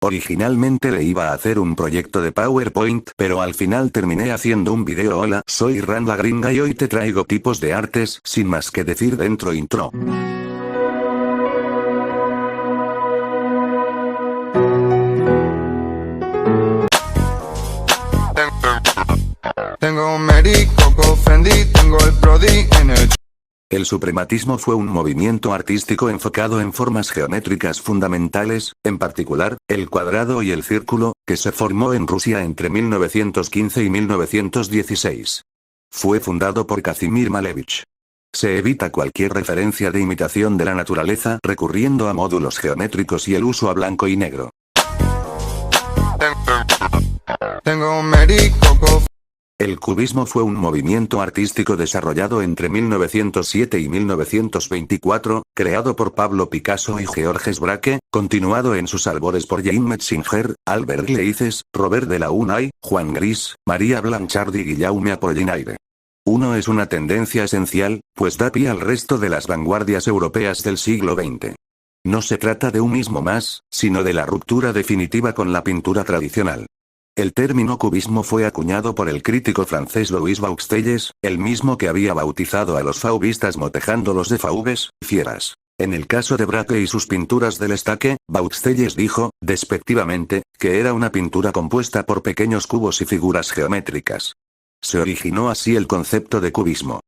Originalmente le iba a hacer un proyecto de PowerPoint, pero al final terminé haciendo un video. Hola, soy Ran la Gringa y hoy te traigo tipos de artes, sin más que decir dentro intro. Tengo Mary, Coco, Fendi, tengo el Brody en el... El suprematismo fue un movimiento artístico enfocado en formas geométricas fundamentales, en particular, el cuadrado y el círculo, que se formó en Rusia entre 1915 y 1916. Fue fundado por Kazimir Malevich. Se evita cualquier referencia de imitación de la naturaleza recurriendo a módulos geométricos y el uso a blanco y negro. Tengo Mary, Coco. El cubismo fue un movimiento artístico desarrollado entre 1907 y 1924, creado por Pablo Picasso y Georges Braque, continuado en sus albores por Jean Metzinger, Albert Gleizes, Robert Delaunay, Juan Gris, María Blanchard y Guillaume Apollinaire. Uno es una tendencia esencial, pues da pie al resto de las vanguardias europeas del siglo XX. No se trata de un ismo más, sino de la ruptura definitiva con la pintura tradicional. El término cubismo fue acuñado por el crítico francés Louis Bauxtelles, el mismo que había bautizado a los fauvistas motejándolos de fauves, fieras. En el caso de Braque y sus pinturas del estaque, Bauxtelles dijo, despectivamente, que era una pintura compuesta por pequeños cubos y figuras geométricas. Se originó así el concepto de cubismo.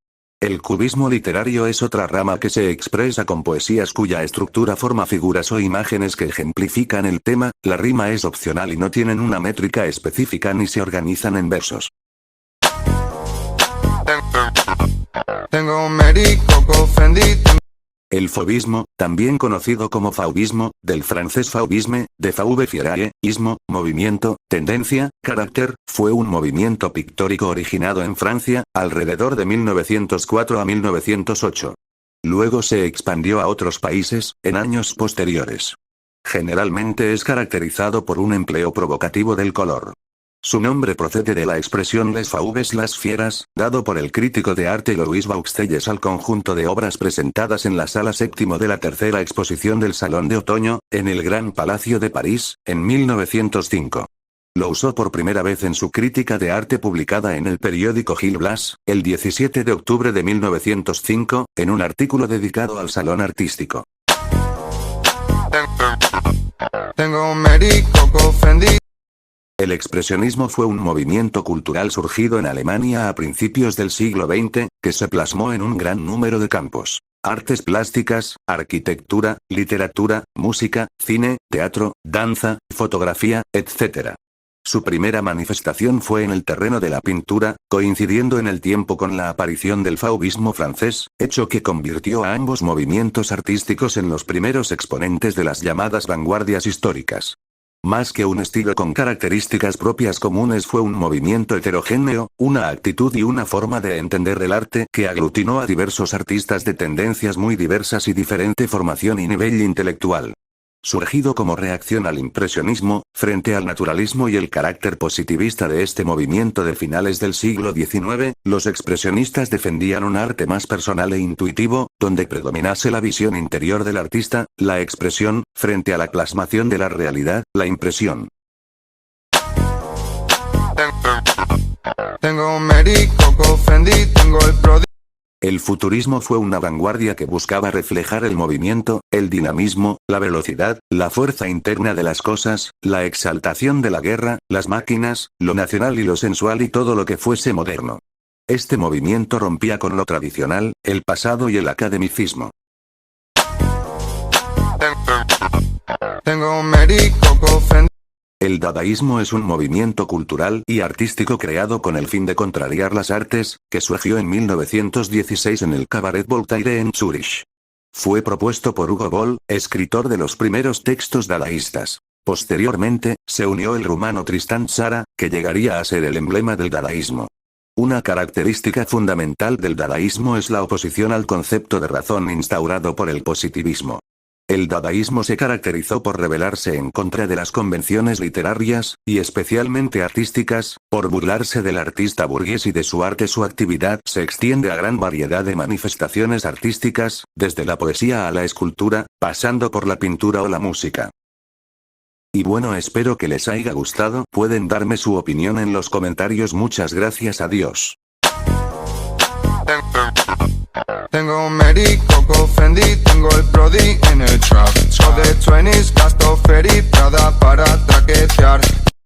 El cubismo literario es otra rama que se expresa con poesías cuya estructura forma figuras o imágenes que ejemplifican el tema, la rima es opcional y no tienen una métrica específica ni se organizan en versos. Tengo Mary, Coco, Fendi. El fauvismo, también conocido como fauvismo, del francés fauvisme, de fauve fierae, ismo, movimiento, tendencia, carácter, fue un movimiento pictórico originado en Francia, alrededor de 1904 a 1908. Luego se expandió a otros países, en años posteriores. Generalmente es caracterizado por un empleo provocativo del color. Su nombre procede de la expresión les fauves, las fieras, dado por el crítico de arte Louis Bauxtelles al conjunto de obras presentadas en la sala séptimo de la tercera exposición del Salón de Otoño, en el Gran Palacio de París, en 1905. Lo usó por primera vez en su crítica de arte publicada en el periódico Gil Blas, el 17 de octubre de 1905, en un artículo dedicado al salón artístico. Tengo Mary, Coco, Fendi. El expresionismo fue un movimiento cultural surgido en Alemania a principios del siglo XX, que se plasmó en un gran número de campos: artes plásticas, arquitectura, literatura, música, cine, teatro, danza, fotografía, etc. Su primera manifestación fue en el terreno de la pintura, coincidiendo en el tiempo con la aparición del fauvismo francés, hecho que convirtió a ambos movimientos artísticos en los primeros exponentes de las llamadas vanguardias históricas. Más que un estilo con características propias comunes, fue un movimiento heterogéneo, una actitud y una forma de entender el arte que aglutinó a diversos artistas de tendencias muy diversas y diferente formación y nivel intelectual. Surgido como reacción al impresionismo, frente al naturalismo y el carácter positivista de este movimiento de finales del siglo XIX, los expresionistas defendían un arte más personal e intuitivo, donde predominase la visión interior del artista, la expresión, frente a la plasmación de la realidad, la impresión. Tengo Mary, Coco, Fendi, tengo el Brody. El futurismo fue una vanguardia que buscaba reflejar el movimiento, el dinamismo, la velocidad, la fuerza interna de las cosas, la exaltación de la guerra, las máquinas, lo nacional y lo sensual y todo lo que fuese moderno. Este movimiento rompía con lo tradicional, el pasado y el academicismo. Tengo Mary, Coco, Fendi. El dadaísmo es un movimiento cultural y artístico creado con el fin de contrariar las artes, que surgió en 1916 en el Cabaret Voltaire en Zúrich. Fue propuesto por Hugo Boll, escritor de los primeros textos dadaístas. Posteriormente, se unió el rumano Tristan Tzara, que llegaría a ser el emblema del dadaísmo. Una característica fundamental del dadaísmo es la oposición al concepto de razón instaurado por el positivismo. El dadaísmo se caracterizó por rebelarse en contra de las convenciones literarias, y especialmente artísticas, por burlarse del artista burgués y de su arte. Su actividad se extiende a gran variedad de manifestaciones artísticas, desde la poesía a la escultura, pasando por la pintura o la música. Y bueno, espero que les haya gustado, pueden darme su opinión en los comentarios. Muchas gracias, adiós. Tengo un Mary, Coco Fendi, tengo el Brody en el trap. So de 20s